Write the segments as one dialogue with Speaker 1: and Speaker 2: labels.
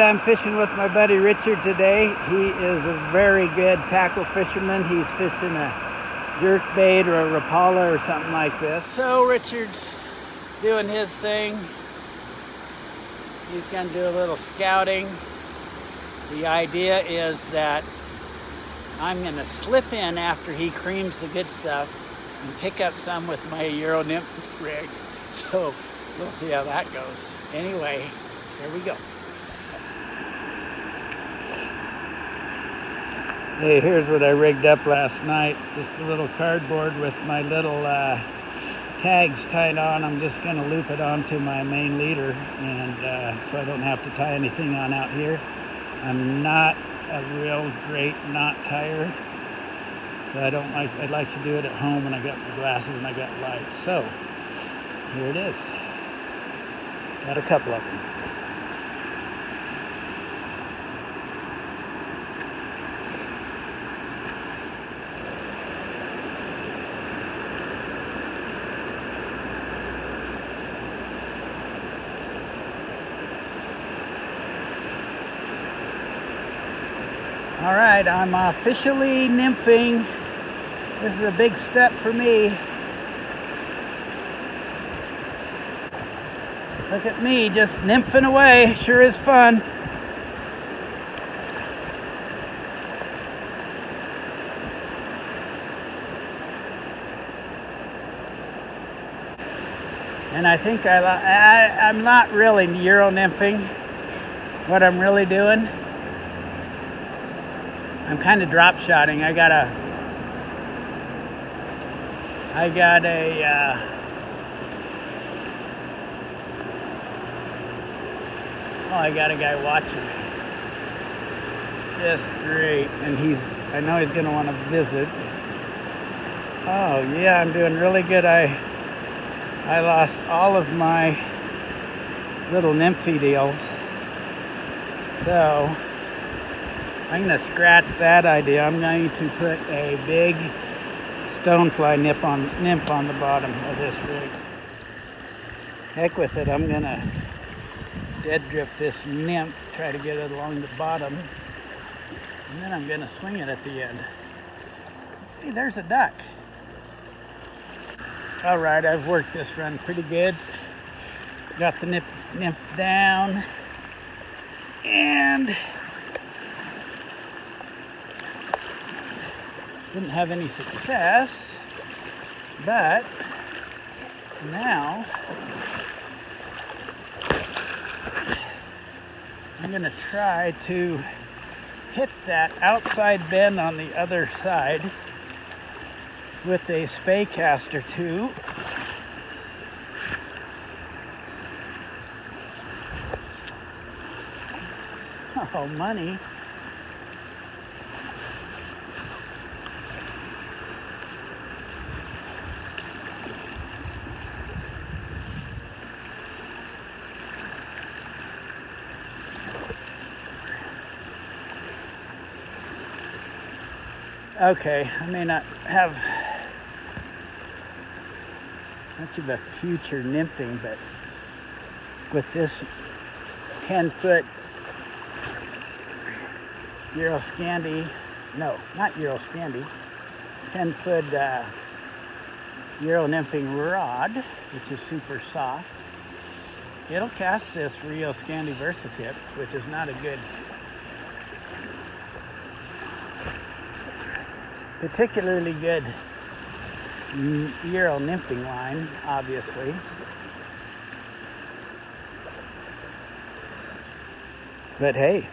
Speaker 1: Alright, I'm fishing with my buddy Richard today. He is a very good tackle fisherman. He's fishing a jerkbait or a Rapala or something like this. So Richard's doing his thing. He's going to do a little scouting. The idea is that I'm going to slip in after he creams the good stuff and pick up some with my Euro Nymphing rig. So we'll see how that goes. Anyway, here we go. Hey, here's what I rigged up last night. Just a little cardboard with my little tags tied on. I'm just going to loop it onto my main leader, and so I don't have to tie anything on out here. I'm not a real great knot tire, so I'd like to do it at home when I got my glasses and I got lights. So here it is. Got a couple of them. All right, I'm officially nymphing. This is a big step for me. Look at me, just nymphing away. Sure is fun. And I think I'm not really Euro nymphing. What I'm really doing, I'm kind of drop shotting. I got a guy watching me. Just great. And I know he's gonna want to visit. Oh yeah, I'm doing really good. I lost all of my little nymphy deals. So I'm going to scratch that idea. I'm going to put a big stonefly nymph on the bottom of this rig. Heck with it, I'm going to dead drift this nymph, try to get it along the bottom, and then I'm going to swing it at the end. Hey, there's a duck. Alright, I've worked this run pretty good. Got the nymph down, and didn't have any success, but now I'm going to try to hit that outside bend on the other side with a Spey caster too. Oh, money. Okay, I may not have much of a future nymphing, but with this 10-foot Euro Scandi, no, not Euro Scandi, 10-foot Euro Nymphing rod, which is super soft, it'll cast this Rio Scandi Versatip, which is not a good, particularly good Euro nymphing line, obviously. But hey,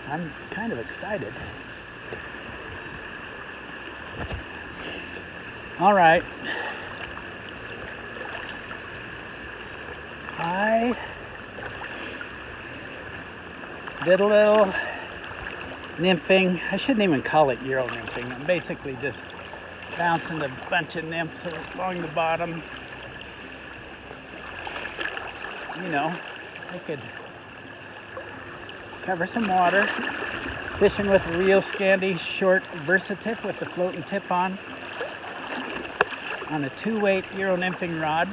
Speaker 1: I'm kind of excited. All right. I did a little nymphing. I shouldn't even call it Euro nymphing. I'm basically just bouncing a bunch of nymphs along the bottom. You know, I could cover some water, fishing with a Rio Scandi short Versatip with the floating tip on a 2-weight Euro nymphing rod.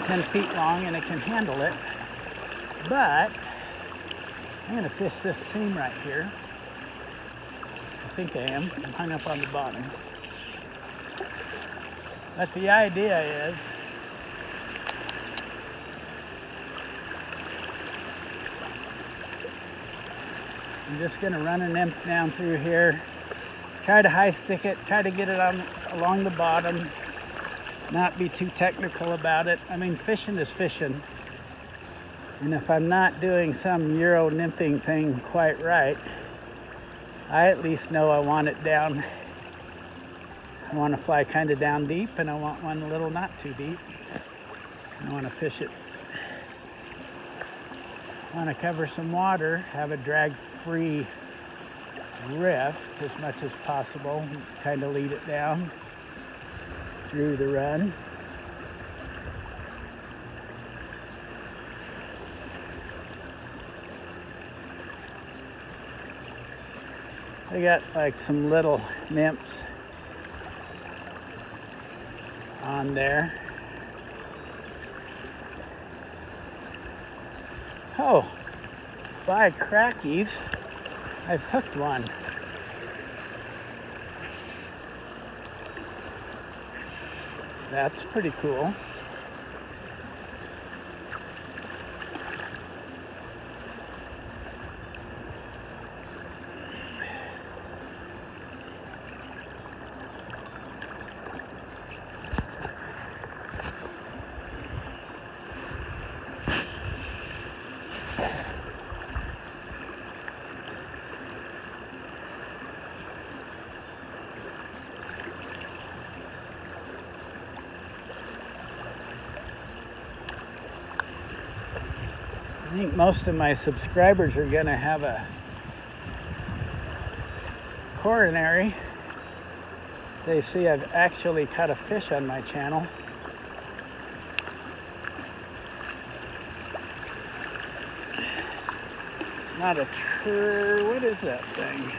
Speaker 1: 10 feet long, and it can handle it. But I'm going to fish this seam right here. I think I am. I'm hung up on the bottom. But the idea is I'm just going to run a nymph down through here, try to high stick it, try to get it on along the bottom, not be too technical about it. I mean, fishing is fishing. And if I'm not doing some Euro Nymphing thing quite right, I at least know I want it down. I want to fly kind of down deep, and I want one a little not too deep. I want to fish it. I want to cover some water, have a drag-free rift as much as possible, kind of lead it down through the run. I got like some little nymphs on there. Oh, by crackies, I've hooked one. That's pretty cool. I think most of my subscribers are going to have a coronary. They see I've actually caught a fish on my channel. It's not a what is that thing?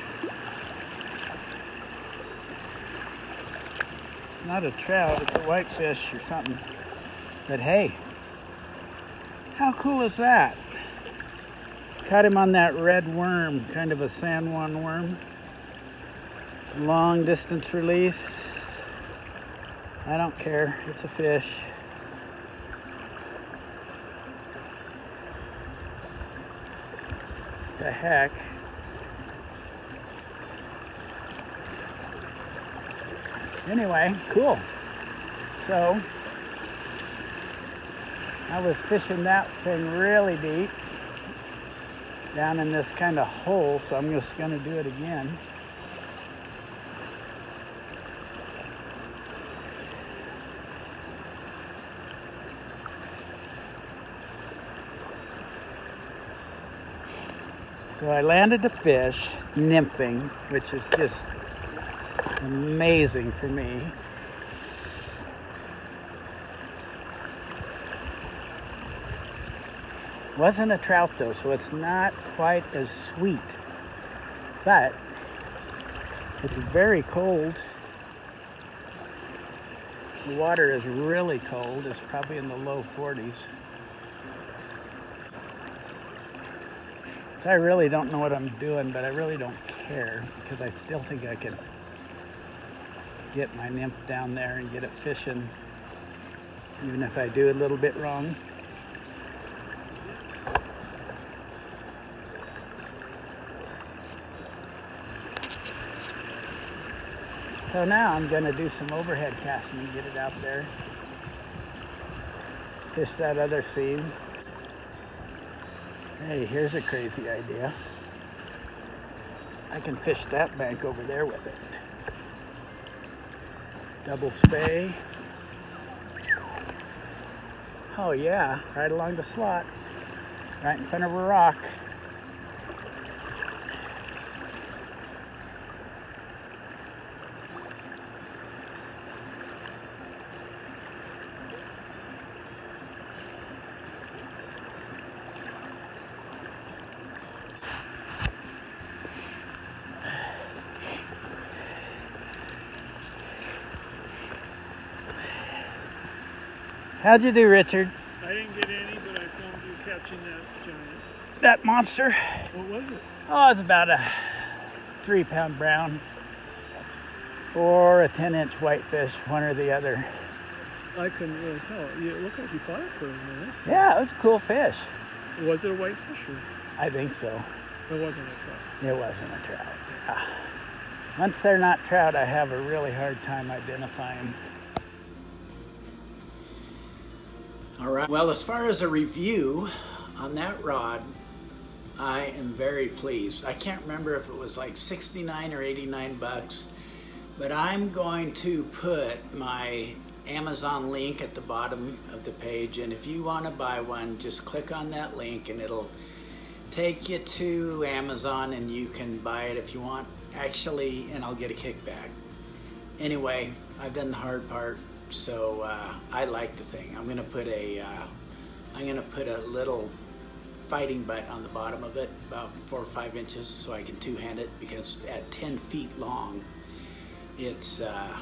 Speaker 1: It's not a trout, it's a whitefish or something. But hey, how cool is that? Caught him on that red worm, kind of a San Juan worm. Long distance release. I don't care, it's a fish. The heck. Anyway, cool. So, I was fishing that thing really deep down in this kind of hole, so I'm just going to do it again. So I landed a fish, nymphing, which is just amazing for me. Wasn't a trout though, so it's not quite as sweet, but it's very cold. The water is really cold. It's probably in the low 40s. So I really don't know what I'm doing, but I really don't care because I still think I can get my nymph down there and get it fishing, even if I do a little bit wrong. So now I'm going to do some overhead casting and get it out there. Fish that other seam. Hey, here's a crazy idea. I can fish that bank over there with it. Double spey. Oh yeah, right along the slot. Right in front of a rock. How'd you do, Richard?
Speaker 2: I didn't get any, but I filmed you catching that giant.
Speaker 1: that monster.
Speaker 2: What was it?
Speaker 1: Oh, it's about a 3-pound brown or a 10-inch whitefish, one or the other.
Speaker 2: I couldn't really tell. It looked like you fought it for a minute.
Speaker 1: Yeah, it was a cool fish.
Speaker 2: Was it a whitefish? Or?
Speaker 1: I think so.
Speaker 2: It wasn't a trout.
Speaker 1: It wasn't a trout. Once they're not trout, I have a really hard time identifying. All right. Well, as far as a review on that rod, I am very pleased. I can't remember if it was like 69 or 89 bucks, but I'm going to put my Amazon link at the bottom of the page, and if you want to buy one, just click on that link and it'll take you to Amazon and you can buy it if you want, actually, and I'll get a kickback. Anyway, I've done the hard part, so I like the thing. I'm gonna put a little fighting butt on the bottom of it, about 4 or 5 inches, so I can two-hand it, because at 10 feet long, it's a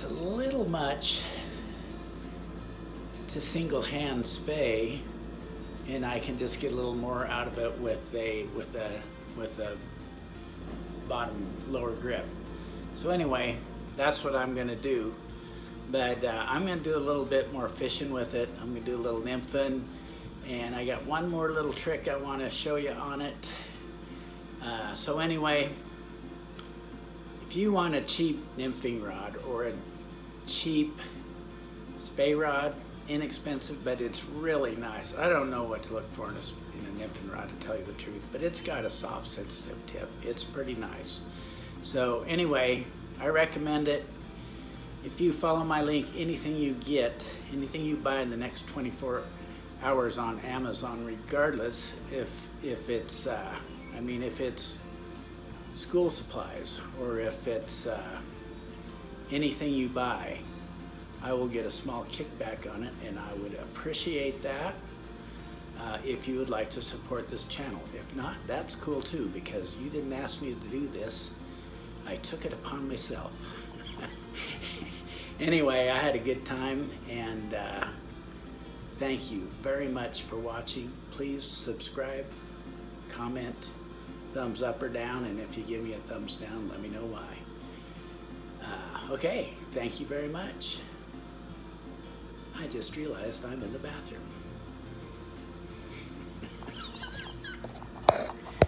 Speaker 1: little much to single hand spey, and I can just get a little more out of it with a bottom lower grip. So anyway, that's what I'm gonna do. But I'm gonna do a little bit more fishing with it. I'm gonna do a little nymphing, and I got one more little trick I wanna show you on it. So anyway, if you want a cheap nymphing rod or a cheap spey rod, inexpensive, but it's really nice. I don't know what to look for in a nymphing rod, to tell you the truth, but it's got a soft, sensitive tip. It's pretty nice. So anyway, I recommend it. If you follow my link, anything you get, anything you buy in the next 24 hours on Amazon, regardless if it's if it's school supplies or if it's anything you buy, I will get a small kickback on it, and I would appreciate that if you would like to support this channel. If not, that's cool too, because you didn't ask me to do this. I took it upon myself. Anyway, I had a good time, and thank you very much for watching. Please subscribe, comment, thumbs up or down, and if you give me a thumbs down, let me know why. Okay, thank you very much. I just realized I'm in the bathroom.